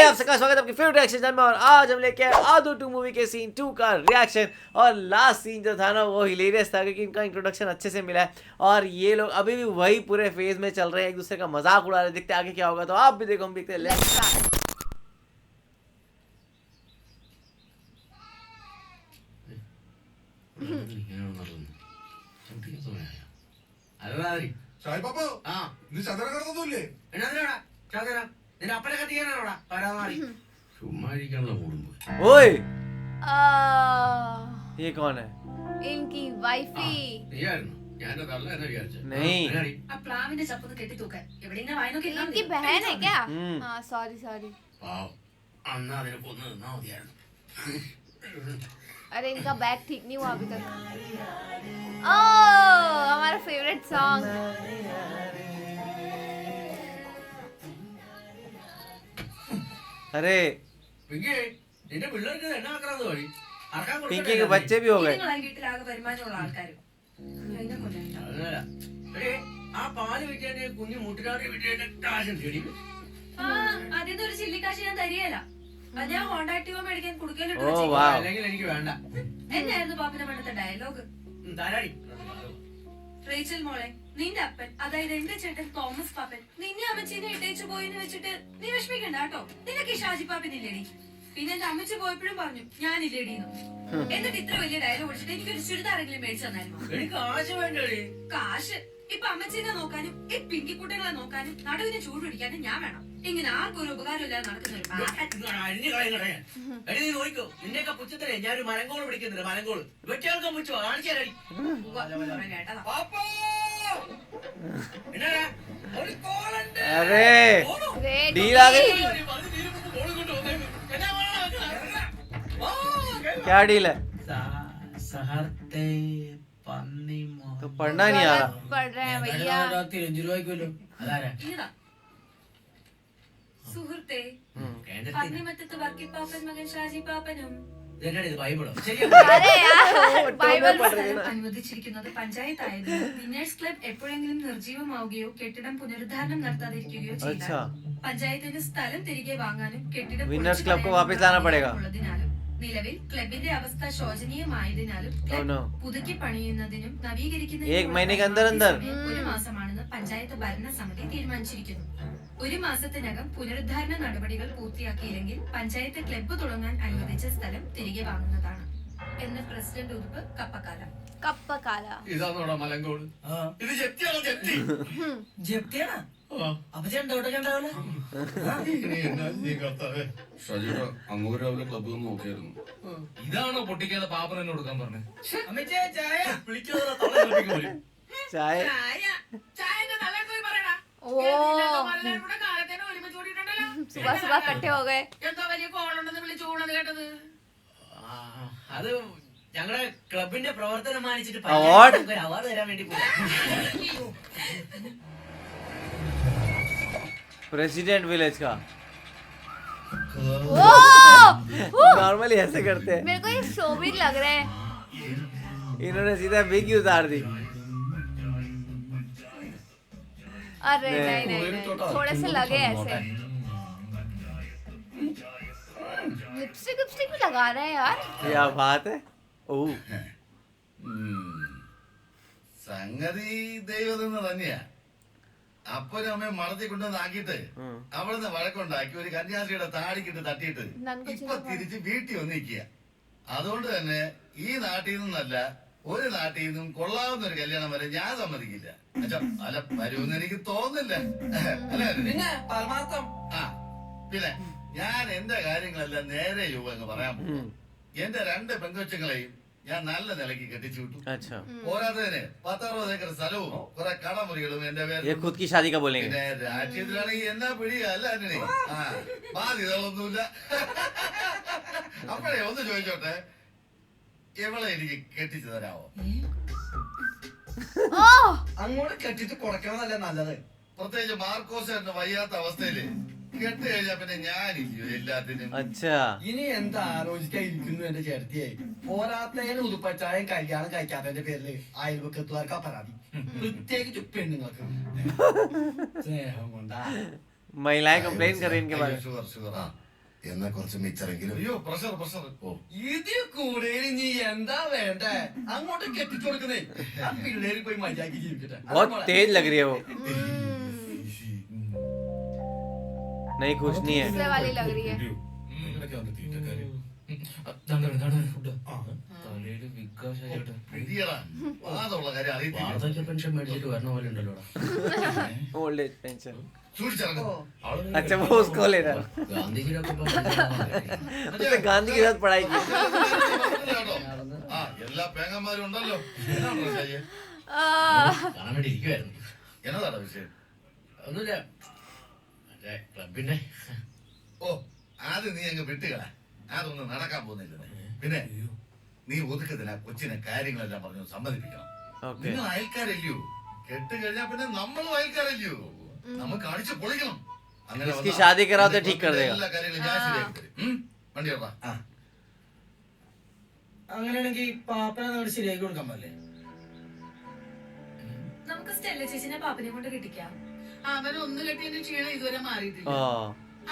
आप सबका स्वागत है आपके फेवरेट रिएक्शन चैनल में। और आज हम लेके आए आदू 2 मूवी के सीन 2 का रिएक्शन। और लास्ट सीन जो था ना वो हिलेरियस था क्योंकि इनका इंट्रोडक्शन अच्छे से मिला है और ये लोग अभी भी वही पूरे फेज में चल रहे हैं, एक दूसरे का मजाक उड़ा रहे हैं। देखते आगे क्या होगा, तो आप भी देखो, हम देखते हैं। Let's start. ഷായ് പാപ്പ നീ ചതര കിടന്നൊന്നുമില്ലേ? ओए ये कौन है? इनकी वाइफी नहीं इनकी बहन है क्या? हाँ सॉरी सॉरी। अरे इनका बैग ठीक नहीं हुआ अभी तक। ओह हमारा फेवरेट सॉन्ग। अरे पिंकी के बच्चे भी हो गए। ചില്ലിക്കാശ് ഞാൻ തരികയില്ല. അത് ഞാൻ കോണ്ടാക്ട് മേടിക്കാൻ കൊടുക്കലിട്ട് ഓ വാവ്. എന്നായിരുന്നു പാപ്പിന്റെ പണ്ടത്തെ ഡയലോഗ്? റേച്ചൽ മോളെ, നിന്റെ അപ്പൻ അതായത് എന്റെ ചേട്ടൻ തോമസ് പാപ്പൻ നിന്നെ അമ്മച്ചീനെ ഇട്ടേച്ചു പോയിന്ന് വെച്ചിട്ട് നീ വിഷമിക്കണ്ട കേട്ടോ. നിനക്ക് ഈ ഷാജി പാപ്പനില്ലേടി? പിന്നെ എന്റെ അമ്മച്ചി പോയപ്പോഴും പറഞ്ഞു ഞാനില്ലേടിന്ന്. എന്നിട്ട് ഇത്ര വലിയ ഡയലോഗ് വിളിച്ചിട്ട് എനിക്കൊരു ചുരിദാറെങ്കിലും മേടിച്ചു തന്നായിരുന്നു. കാശ് ഇപ്പൊ അമ്മച്ചീനെ നോക്കാനും ഈ പിങ്കിക്കുട്ടികളെ നോക്കാനും നടുവിനെ ചൂട് പിടിക്കാനും ഞാൻ വേണം. ഇങ്ങനെ ആർക്കും ഒരു ഉപകാരം ഇല്ലാതെ നടക്കുന്ന ഒരു ഞാനൊരു മലങ്കോള് പിടിക്കുന്നില്ല. മലങ്കോള് വെട്ടിയാൾക്കാൻ മുച്ചോ കാണിച്ചാലി കേട്ടതാ. अरे डील आ गई। क्या डील है? तो पढ़ना नहीं आ रहा। पढ़ रहे हैं भैया। ഇതാ സുഹൃത്തെ, പന്നിമറ്റത്ത് വർക്കി പാപ്പൻ മകൻ ഷാജി പാപ്പനും ബൈബിളോ अरे यार बाइबल അനുവദിച്ചിരിക്കുന്നത് പഞ്ചായത്തായതിനാൽ വിന്നേഴ്സ് ക്ലബ് എപ്പോഴെങ്കിലും നിർജീവമാവുകയോ കെട്ടിടം പുനരുദ്ധാരണം നടത്താതിരിക്കുകയോ अच्छा ചെയ്താൽ പഞ്ചായത്തിന് സ്ഥലം തിരികെ വാങ്ങാനും കെട്ടിടം विनर्स क्लब को वापस लाना पड़ेगा। ഉള്ളതിനാലും നിലവിൽ ക്ലബിന്റെ അവസ്ഥ ശോചനീയമായതിനാലും Oh ക്ലബ് no. പുതുക്കി പണിയുന്നതിനും एक നവീകരിക്കുന്നതിനും महीने के अंदर अंदर ഒരു മാസമാണെന്ന് പഞ്ചായത്ത് ഭരണസമിതി തീരുമാനിച്ചിരിക്കുന്നു. ഒരു മാസത്തിനകം പുനരുദ്ധാരണ നടപടികൾ പൂർത്തിയാക്കിയില്ലെങ്കിൽ പഞ്ചായത്ത് ക്ലബ്ബ് തുടങ്ങാൻ അനുവദിച്ച സ്ഥലം തിരികെ വാങ്ങുന്നതാണ് എന്ന് പ്രസിഡന്റ് ഉറുപ്പ് കപ്പക്കാല. कप्प काला ഇതാണോടാ മലങ്കോട്? ഇത് ജപ്തിയാണോ? ജപ്തി ജപ്തിയാണോ? അപ്പൊ ചെണ്ടോട്ടൊക്കെ ഉണ്ടാവില്ല. ഇനി എന്നാ നീ കർത്താവേ. ഷജിയുടെ അങ്ങോട്ട് രാവിലെ ക്ലബ്ബ് ഒന്ന് നോക്കിയായിരുന്നു. ഇതാണോ പൊട്ടിക്കാതെ പാപ്പൻ എന്നെ കൊടുക്കാൻ പറഞ്ഞേ? അമ്മച്ചേ ചായ വിളിക്കാതെ തളർപ്പിക്കും പോലും. चाय ओ सुबह सुबह इकट्ठे हो गए। അത് ഞങ്ങളുടെ ക്ലബിന്റെ പ്രവർത്തനം മാനിച്ചിട്ട് അവാർഡ് അവാർഡ് തരാൻ വേണ്ടി പോയി. प्रेसिडेंट विलेज का। ओ नॉर्मली ऐसे करते हैं, मेरे को ये शोभित लग रहा है। इन्होंने सीधा बिग ही उतार दी। अरे नहीं नहीं नहीं थोड़े से लगे ऐसे। लिपस्टिक लिपस्टिक भी लगा रहे हैं यार। क्या बात है। ओह സംഗതി ദൈവത്തിന് തന്നെയാ. അപ്പനും അമ്മയും മണത്തി കൊണ്ടുവന്നാക്കിയിട്ട് അവിടുന്ന് വഴക്കുണ്ടാക്കി ഒരു കന്യാസ്ത്രീയുടെ താടിക്കിട്ട് തട്ടിയിട്ട് ഇപ്പൊ തിരിച്ച് വീട്ടിൽ വന്നിരിക്കുക. അതുകൊണ്ട് തന്നെ ഈ നാട്ടിൽ നിന്നല്ല ഒരു നാട്ടിൽ നിന്നും കൊള്ളാവുന്ന ഒരു കല്യാണം വരെ ഞാൻ സമ്മതിക്കില്ല. അല്ല വരുമെന്ന് എനിക്ക് തോന്നുന്നില്ല. അല്ലേ? പിന്നെ പരമാർത്ഥം ആ പിന്നെ ഞാൻ എന്റെ കാര്യങ്ങളെല്ലാം നേരെ യുവങ്ങ് പറയാൻ പോകും. എന്റെ 2 പെങ്കൊച്ചുങ്ങളെയും ഞാൻ നല്ല നിലയ്ക്ക് കെട്ടിച്ചു വിട്ടു. अच्छा, പോരാത്തതിന് 10-60 ഏക്കർ സ്ഥലവും കുറെ കടമുറികളും എന്റെ ये പേര്. खुद की शादी का बोलेंगे। പിന്നെ രാഷ്ട്രീയത്തിലാണെങ്കിൽ എന്നാ പിടിയ അല്ല ആന്റണി. ആ ബാധ്യതകളൊന്നുമില്ല. അപ്പോഴേ ഒന്ന് ചോദിച്ചോട്ടെ, ഇവളെ എനിക്ക് കെട്ടിച്ചു തരാമോ? ओह അങ്ങോട്ട് കെട്ടിട്ട് കുറയ്ക്കണമെന്നല്ല നല്ലത്. പ്രത്യേകിച്ച് മാർക്കോസ് എന്ന വയ്യാത്ത അവസ്ഥയില് കെട്ട് കഴിഞ്ഞാ പിന്നെ ഞാനില്ലയോ എല്ലാത്തിനും. अच्छा ഇനി എന്താ ആലോചിക്കാതിരിക്കുന്നു എന്റെ ചേർത്തിയായി. പോരാത്തതിന് ഉതുപ്പച്ചായം കല്യാണം കഴിക്കാത്തതിന്റെ പേരില് അയൽവക്കത്തുകാർക്കാ പരാതി. പ്രത്യേകിച്ച് പെണ്ണുങ്ങൾക്ക് സ്നേഹം കൊണ്ടാ. महिलाएं कंप्लेन कर रही हैं इनके बारे में। ഷുഗർ എന്നാ കുറച്ച് മിച്ചറെങ്കിലും. അയ്യോ പ്രഷർ പ്രഷർ. ഓ ഇതിൽ കൂടെ നീ എന്താ വേണ്ടേ? അങ്ങോട്ട് കെട്ടിച്ചു കൊടുക്കുന്നേ. ആ പിള്ളേര് പോയി മജാക്കി ജീവിക്കട്ടെ. बहुत तेज लग रही है वो. नहीं कुछ नहीं है. दूसरे वाली लग रही है. വാദമുള്ള കാര്യം അറിയത്തില്ല. പെൻഷൻ മേടിച്ചിട്ട് വരണ പോലെ ഉണ്ടല്ലോ. Old age pension. സൂക്ഷിച്ചിറങ്ങും. अच्छा वो उसको लेना. ഗാന്ധിജിയുടെ उसने गांधी के साथ पढ़ाई की. ആ എല്ലാ പേങ്ങന്മാരും ഉണ്ടല്ലോ. എന്നാണോ ശരിയെ? കാണാൻ വേണ്ടി ഇരിക്കുവായിരുന്നു. എന്നതാണ് വിഷയം? ഒന്നുമില്ല, മറ്റേ ക്ലബിന്റെ. ഓ അത് നീ അങ്ങ് വിട്ടുകള. അതൊന്നും നടക്കാൻ പോകുന്നില്ല. പിന്നെ നീ ഒതുക്കത്തില്ല. കൊച്ചിനെ കാര്യങ്ങളെല്ലാം പറഞ്ഞു സമ്മതിപ്പിക്കണം. ओके. നിങ്ങൾ അയൽക്കാരല്ലയോ? കെട്ട് കഴിഞ്ഞാ പിന്നെ നമ്മളും അയൽക്കാരല്ലയോ? നമുക്ക് അടിച്ച് പൊളിക്കണം. അങ്ങനെ इसकी വന്നാ शादी कराओ तो ठीक कर देगा. എല്ലാ കാര്യങ്ങളും ഞാൻ ശരിയാക്കി തരും. വണ്ടി ഓടാ. അങ്ങനെയാണെങ്കിൽ പാപ്പനെ നമ്മൾ ശരിയാക്കി കൊടുക്കാൻ പറ്റില്ലേ? നമുക്ക് സ്റ്റെല്ല ചേച്ചിനെ പാപ്പനെ കൊണ്ട് കിട്ടിക്കാം. അവനൊന്ന് കെട്ടിയതിന്റെ ക്ഷീണം ഇതുവരെ മാറിയിട്ടില്ല. Oh.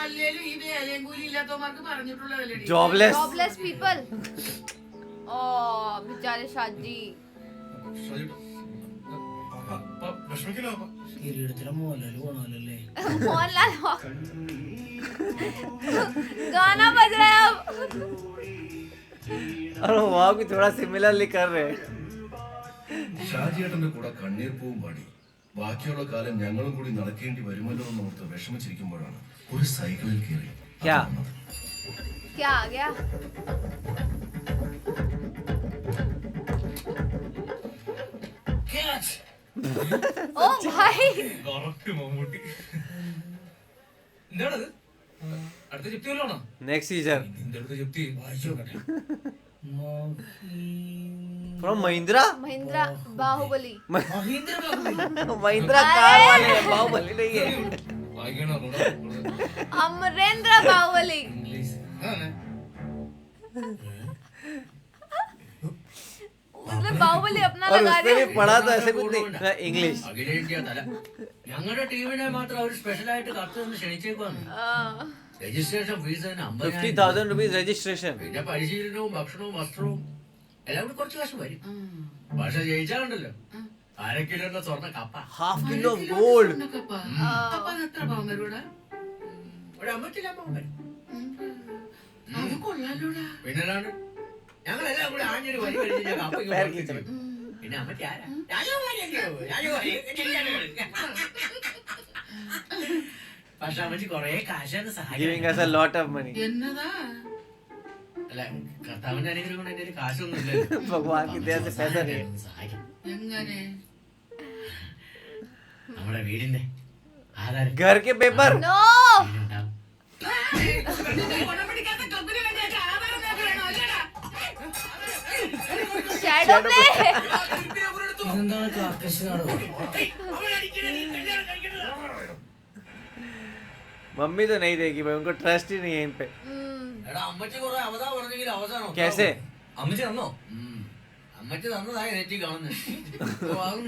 അല്ലേലും ഈ വേലയും കൂലി ഇല്ലാത്തവന്മാർക്ക് പറഞ്ഞിട്ടുള്ള വിലടി. Jobless. Jobless people. Oh, बेचारे शादी. കിരീടത്തിലെ മോഹൻലാൽ പോണല്ലേ? मोहनलाल गाना बज रहा है अब. और वहाँ भी थोड़ा सिमिलरली कर रहे हैं. ഷാജിയേട്ടന്റെ കൂടെ കണ്ണീർ പൂവും പാടി ബാക്കിയുള്ള കാലം ഞങ്ങളും കൂടി നടക്കേണ്ടി വരുമല്ലോ എന്ന് ഓർത്ത് വിഷമിച്ചിരിക്കുമ്പോഴാണ് ഒരു സൈക്കിളിൽ കയറി क्या? क्या आ गया? ओ भाई. മമ്മൂട്ടി എന്താണത്? അടുത്ത ചെപ്തി വല്ലോണോ? नेक्स्ट सीजन നിന്റെ അടുത്ത ചെപ്തി फ्रॉम महिंद्रा. महिंद्रा बाहुबली. महिंद्रा कार वाले हैं, बाहुबली नहीं है. വായിക്കണോ? अमरेंद्र बाहुबली. ഇംഗ്ലീഷ് उसने बाहुबली अपना और लगा उसने दिया. भी पढ़ा तो ऐसे कुछ नहीं. इंग्लिश. അഖിലേന്ത്യാ തല. ഞങ്ങളുടെ ടീമിനെ മാത്രം അവർ സ്പെഷ്യലായിട്ട് കത്ത് നിന്ന് ക്ഷണിച്ചേക്കുവാണ്. രജിസ്ട്രേഷൻ ഫീസ് തന്നെ 50,000 rupees registration. പിന്നെ പരിശീലനവും ഭക്ഷണവും വസ്ത്രവും എല്ലാം കൂടി കുറച്ച് കാശ് വരും. പക്ഷെ ജയിച്ചാലുണ്ടല്ലോ അരക്കിലോന്റെ സ്വർണ്ണ കപ്പ. Half kilo of gold. ഉണ്ണക്കപ്പ. അപ്പൊ അത് എത്ര പാവം വരൂടാ? ഒരു 55 പവൻ വരും. അത് കൊള്ളാലോടാ. പിന്നല്ലാണ്ട് ഞങ്ങളെല്ലാം കൂടി ആഞ്ഞൊരു വരി കഴിഞ്ഞ് ഞാൻ കപ്പയ്ക്ക് പേർ പുറത്ത് കിച്ചൺ. വെച്ചു. പിന്നെ അമ്മയ്ക്ക് ആരാ? രാജകുമാരിയല്ലയോ? രാജകുമാരി പക്ഷെ അമ്മച്ചി കൊറേ കാശാണ് Giving us സഹായിക്കും. a lot of money. എന്നതാ? അല്ല കർത്താവിന്റെ അനുഗ്രഹം കൊണ്ട് എന്റെ കാശൊന്നും ഇല്ലല്ലോ. भगवान की दया से पैसा नहीं है. സഹായിക്കും. എങ്ങനെ? നമ്മുടെ വീടിന്റെ ആധാരം घर के पेपर. No. ഉണ്ടാവും. നിന്റെ ഗുണം പിടിക്കാത്ത ക്ലബിന് വേണ്ടിയിട്ട് ആധാരം നോക്കണോ അല്ലേടാ? Shadow play. ഇതെന്താണ് കാർക്കശ് നാടകം? मम्मी तो नहीं देगी भाई, उनको ट्रस्ट ही नहीं है इन पे. എടാ അമ്മച്ചി കുറെ അവതാ പറഞ്ഞെങ്കിൽ അവസാനം कैसे? അമ്മച്ചി തന്നോ? അമ്മച്ചി തന്നതായി നെറ്റി കാണുന്നത്.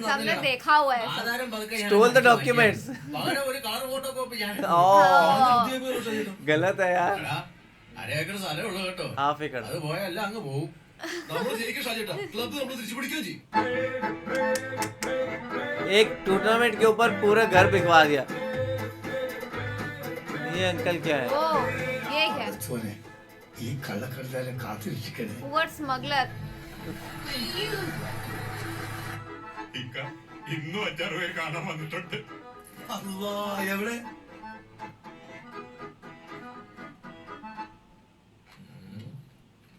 सबने देखा हुआ है सब. ആധാരം പതുക്കെ ഞാൻ Stole the അങ്ങോട്ട് documents. വാങ്ങിക്കാം. പകരം ഒരു കളർ ഫോട്ടോ കോപ്പി ഞാൻ गलत है यार. എടാ, അരേക്കർ സ്ഥലമേ ഉള്ളൂ കേട്ടോ. हाफ एकड़. അത് പോയല്ല അങ്ങ് പോവും. നമ്മൾ ജയിക്കും ഷാജിയേട്ടാ. ക്ലബ്ബ് നമ്മൾ തിരിച്ചു പിടിക്കുകയും ചെയ്യും. एक टूर्नामेंट के ऊपर पूरा घर बिकवा दिया. ये अंकल क्या है? ओ ये क्या? ഈ കള്ളക്കടലാലും കാത്തിരിക്കണേ. Poor smuggler. ഇക്ക ഇന്നും 5-6 പേര് കാണാൻ വന്നിട്ടുണ്ട്. അല്ലാ, എവിടെ?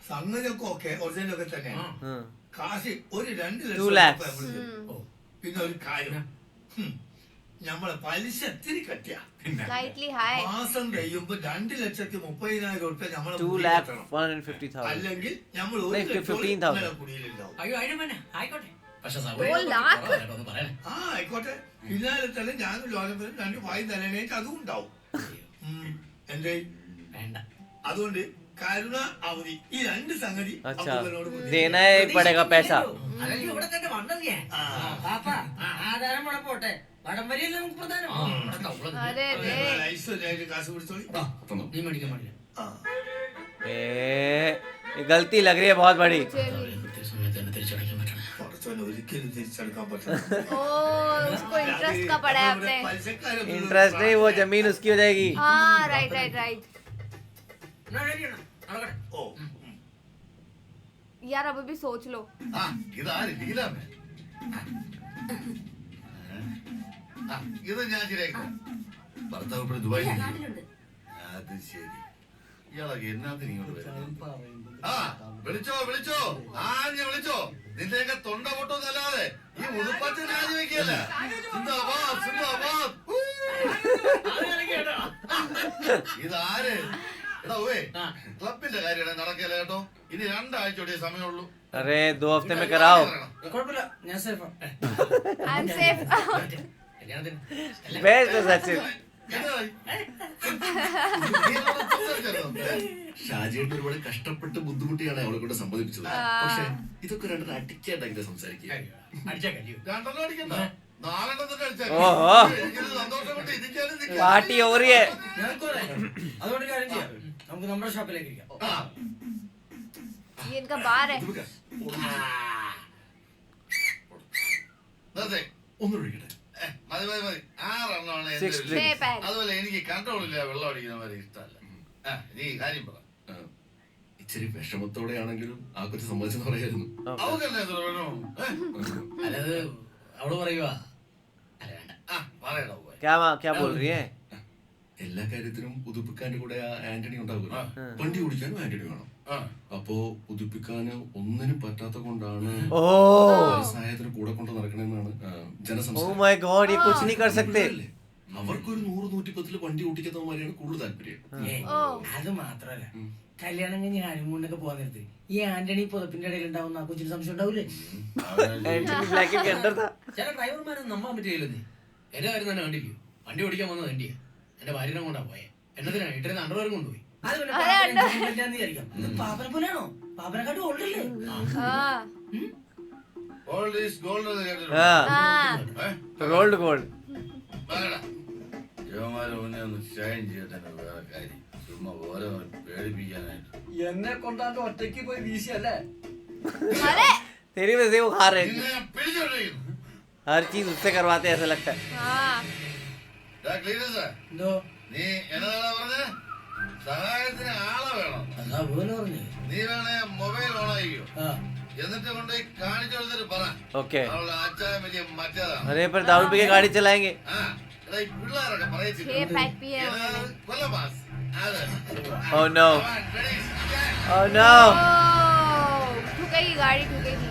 സംഗതിയൊക്കെ ഓക്കെ, ഒറിജിനലൊക്കെ തന്നെയാണ്. हाँ. കാശ് ഒരു 2 2 ലക്ഷം lakhs. രൂപ കൊടുത്തു. ഓ, പിന്നെ ഒരു കാര്യം, നമ്മളെ പലിശ ഇത്തിരി കട്ടിയ. Slightly high. മാസം കഴിയുമ്പോ 2,30,30,000 രൂപ നമ്മളെ 2,150,000. അല്ലെങ്കിൽ നമ്മൾ Like 15,000. കുടിയിലുണ്ടാവും. അയ്യോ അതിനും വേണ്ട ആയിക്കോട്ടെ. പക്ഷെ ഓ, ലാഖ്? ഒന്ന് പറയണേ. ആ ആയിക്കോട്ടെ, പിന്നാലെ തന്നെ ഞാനും ലോനപ്പനും 2 വായി തലണേക്ക് അതും ഉണ്ടാവും. എന്റെ വേണ്ട. അതുകൊണ്ട് കരുണ അവധി ഈ 2 സംഗതി अच्छा അപ്പൂപ്പനോട് കൊടുത്തു. देना ही पड़ेगा पैसा. അല്ലെങ്കിൽ ഇവിടെ തന്നെ വന്നത് ഞാൻ. പാപ്പ, ആധാരം ഇവിടെ പോട്ടെ. വടംവലിയല്ലേ നമുക്ക് പ്രധാനം. अरे रे ഐശ്വര്യായിട്ട് കാശ് പിടിച്ചോളി. നീ മേടിക്കാൻ പാടില്ല. ये गलती लग रही है बहुत बड़ी. കൃത്യസമയത്ത് തന്നെ തിരിച്ചടയ്ക്കാൻ പറ്റണം. പടച്ചോനെ ഒരിക്കലും തിരിച്ചെടുക്കാൻ പറ്റില്ല. ओ उसको इंटरेस्ट का पड़ा है आपने. इंटरेस्ट नहीं, वो जमीन उसकी हो जाएगी. हाँ राइट राइट राइट. ഓ यार अब भी सोच लो. ആ ഇതാര് ലീലാമേ? ആ ഇത് ഞാൻ ശരിയാക്കാം. ഭർത്താവ് ഇപ്പോൾ ദുബായിൽ നാട്ടിലുണ്ട്. അത് ശരി. ഇയാളൊക്കെ എന്നാത്തിന് ഇങ്ങോട്ട് വരുന്നത്? ആ വിളിച്ചോ വിളിച്ചോ, ആഞ്ഞ വിളിച്ചോ. നിന്റെയൊക്കെ തൊണ്ട പൊട്ടൊന്നല്ലാതെ ഈ ഉടുപ്പച്ച രാജിവെക്കല്ല. സിന്ദാബാദ് സിന്ദാബാദ്. ഇതാര്? എടാ ഓവേ, ക്ലബിന്റെ കാര്യം നടക്കല കേട്ടോ. ഇനി 2 ആഴ്ചയോടെ സമയമുള്ളൂ. अरे 2 हफ्ते में कराओ. കുഴപ്പമില്ല, ഞാൻ സേഫാ. I am safe. Best Sachin. ഷാജിയായിട്ട് ഒരുപാട് കഷ്ടപ്പെട്ട് ബുദ്ധിമുട്ടിയാണ് അവളെ കൊണ്ട് സമ്മതിപ്പിച്ചത്. പക്ഷെ ഇതൊക്കെ രണ്ടര അടിക്കാണ്ടെങ്കിലും സംസാരിക്കുക. അടിച്ചാ കഴിയും. 2 അടിക്കണ്ട, 4 തന്നെ അടിച്ചാൽ ഓഹോ. എനിക്കിത് സന്തോഷം കൊണ്ട് ഇരിക്കാനും നിൽക്കാം. पार्टी हो रही है. അതുകൊണ്ട് കാര്യം ചെയ്യാം, നമുക്ക് നമ്മുടെ ഷോപ്പിലേക്ക് ഇരിക്കാം. ये इनका बार है. അതെ ഒന്നും ഒഴിക്കട്ടെ. മതി മതി മതി. 6 എണ്ണമാണ് എന്റെ 6 ഒരു- छह पैर. അതുപോലെ എനിക്ക് കൺട്രോൾ ഇല്ല, വെള്ളം അടിക്കുന്നവരെ ഇഷ്ടമല്ല. നീ കാര്യം പറ. ഇച്ചിരി വിഷമത്തോടെയാണെങ്കിലും ആ കൊച്ചു സമ്മതിച്ചെന്ന് പറയായിരുന്നു. അവക്കല്ലേ എത്ര വേണോ? അല്ലത് അവള് പറയുവാ. അല്ല വേണ്ട. പറയണോ പോയി. क्या बोल रही है? എല്ലാ കാര്യത്തിനും ഉതുപ്പിക്കാന്റെ കൂടെ ആ ആന്റണി ഉണ്ടാകുമല്ലോ. വണ്ടി ഓടിക്കാനും ആന്റണി വേണം. അപ്പോ ഉതുപ്പിക്കാന് ഒന്നിനും പറ്റാത്ത കൊണ്ടാണ് ओ സഹായത്തിന് കൂടെ കൊണ്ട് നടക്കണെന്നാണ് ओ ജനസംസാരം. माय गॉड, ये कुछ नहीं कर सकते. അവർക്കൊരു 100-110 വണ്ടി ഓടിക്കുന്നവന്മാരെയാണ് കൂടുതൽ താല്പര്യം. അത് മാത്രല്ല, കല്യാണം കഴിഞ്ഞ് ഹണിമൂണിനൊക്കെ പോകാൻ നേരത്ത് ഈ ആന്റണി പുതപ്പിന്റെ ഇടയിൽ ഉണ്ടാവുന്ന ആ കൊച്ചിന് സംശയം ഉണ്ടാവൂലേ? एंटनी ब्लैकेट के अंदर था. ചില ഡ്രൈവർമാരൊന്നും നമ്പാൻ പറ്റില്ലല്ലേ. എന്റെ കാര്യം തന്നെ കണ്ടില്ലയോ, വണ്ടി ഓടിക്കാൻ വന്നത് എന്റെയാ. എന്റെ ഭാര്യനെ കൊണ്ടാ പോയെ. എന്നതിനാണ് ഇട്ടിരുന്ന അണ്ടർവെയർ കൊണ്ടുപോയി. പാപ്പനെ പോലെയാണോ? പാപ്പനെക്കാട്ടും ഓൾഡല്ലേ? हाँ Gold is gold എന്ന് കേട്ടിട്ടുണ്ടോ? हाँ. Gold gold. പറയടാ. യുവമാരെ മുന്നേ ഒന്ന് ഷൈൻ ചെയ്യട്ടെ, വേറെ കാര്യം. ചുമ്മാ ഓരോ പേടിപ്പിക്കാനായിട്ട്. എന്നെ കൊണ്ടാണ്ട് ഒറ്റയ്ക്ക് പോയി വീശിയല്ലേ? अरे तेरी वजह से वो खा रहे हैं. നിന്നെ ഞാൻ പിടിച്ചോണ്ടിരിക്കുന്നു. हर चीज उससे करवाते हैं, ऐसा लगता है. हाँ ഡാ ക്ലീനസ്, എന്തോ നീ എന്നതാ പറഞ്ഞത്? സഹായത്തിന് ആളെ വേണം. അതാ പോലെ പറഞ്ഞു. നീ വേണേ മൊബൈൽ ഓൺ ആയിക്കോ, ആ എന്നിട്ട് കൊണ്ടുപോയി കാണിച്ചു കൊടുത്തിട്ട് പറ ओके. അവളുടെ അച്ഛൻ വലിയ മറ്റേതാണ്. अरे पर दारू पी के गाड़ी चलाएंगे. ആ എടാ, ഈ പിള്ളേരൊക്കെ പറയച്ചില്ല. 6 पैक पिए हैं उन्होंने. കൊല്ലമാസ്. അതെ. Oh no. Come on, ready, stand. Oh no. ठुकेगी गाड़ी, ठुकेगी.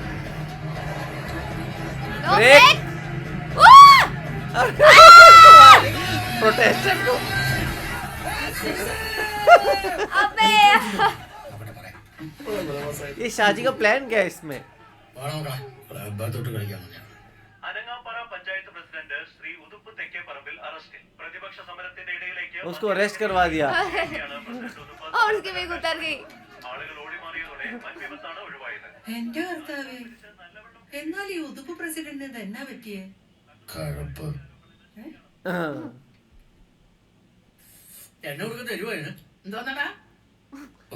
No Break. break. प्रोटेस्टर को. अबे ये शादी का प्लान क्या है इसमें? തൊട്ട് കളിക്കാൻ പറഞ്ഞ അനങ്ങാപ്പാറ പഞ്ചായത്ത് പ്രസിഡന്റ് ശ്രീ ഉതുപ്പ് തെക്കേപ്പറമ്പിൽ അറസ്റ്റിൽ. പ്രതിപക്ഷ സമരത്തിന്റെ ഇടയിലേക്ക് उसको अरेस्ट करवा दिया. और उसकी भी उतर गई. ആളുകൾ ഓടിമാറിയതോടെ വൻ വിപത്താണ് ഒഴിവായത്. എന്റെ കർത്താവേ, എന്നാൽ ഈ ഉതുപ്പ് പ്രസിഡന്റ് എന്നാ പറ്റിയേ? കഴപ്പ് എന്നെ കൊടുക്ക തരുവാണ്. എന്തോന്നടാ?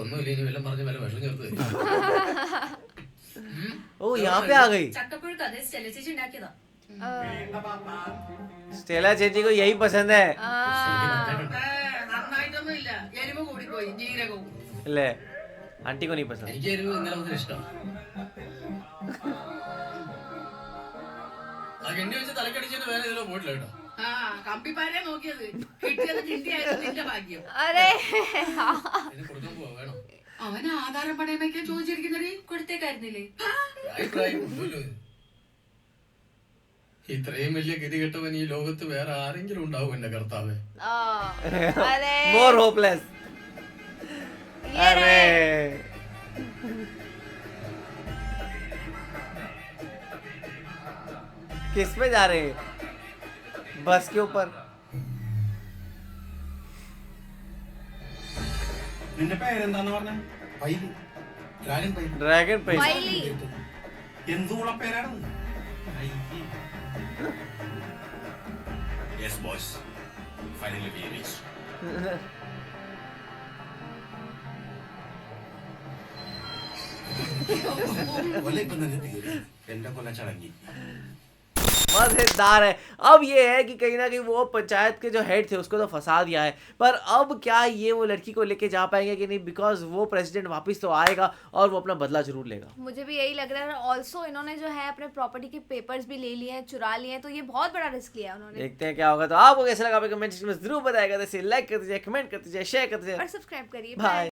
ഒന്നുമില്ല, ഇനി വല്ലതും പറഞ്ഞ് വല്ല വിഷം ചേർത്ത് തരും. ओ यहाँ पे आ गई. ചക്കപ്പുഴുക്ക് അതേ സ്റ്റെല്ല ചേച്ചി ഉണ്ടാക്കിയതാ. स्टेला चेची को यही पसंद है. നന്നായിട്ടൊന്നും ഇല്ല, എരിവ് കൂടിപ്പോയി, ജീരകവും. ले आंटी को नहीं पसंद. എനിക്ക് എരിവ് ഇന്നലെ മുതൽ ഇഷ്ടം. ആ എണ്ണി വെച്ച് തലക്കടിച്ചിട്ട് വേറെ ഇതിലോ പോയിട്ടില്ല കേട്ടോ. ആ കമ്പിപ്പാരെ നോക്കിയത് കിട്ടിയത് കിട്ടിയായിരുന്നു നിന്റെ ഭാഗ്യം. अरे ഇതിന് കൊടുക്കാൻ പോവാ വേണം. അവൻ ആധാരം പണയം വയ്ക്കാൻ ചോദിച്ചിരിക്കുന്നേ, കൊടുത്തേക്കായിരുന്നില്ലേ? അഭിപ്രായം ഒന്നുമില്ലോ ഇത്. ഇത്രയും വലിയ ഗതികെട്ടവൻ ഈ ലോകത്ത് വേറെ ആരെങ്കിലും ഉണ്ടാവും എന്റെ കർത്താവേ. अरे More hopeless. ये अरे किस पे जा रहे हैं? बस के ऊपर. നിന്റെ പേരെന്താന്ന് പറഞ്ഞ? പൈലി, ഡ്രാഗൺ പൈലി. ड्रैगन पे. फाइली. എന്തുള്ള പേരാണ്? Yes, boss. Finally we reached. मजेदार है। अब ये है कि कहीं ना कहीं वो पंचायत के जो हेड थे उसको तो फंसा दिया है, पर अब क्या ये वो लड़की को लेके जा पाएंगे कि नहीं, बिकॉज वो प्रेसिडेंट वापस तो आएगा और वो अपना बदला जरूर लेगा। मुझे भी यही लग रहा है। ऑल्सो इन्होंने जो है अपने प्रॉपर्टी के पेपर्स भी ले लिए हैं, चुरा लिए हैं, तो ये बहुत बड़ा रिस्क लिया है उन्होंने। देखते हैं क्या होगा। तो आपको कैसा लगा कमेंट सेक्शन में जरूर बताएगा। जैसे लाइक कर दीजिए, कमेंट कर दीजिए, शेयर कर दीजिए और सब्सक्राइब करिए। बाय।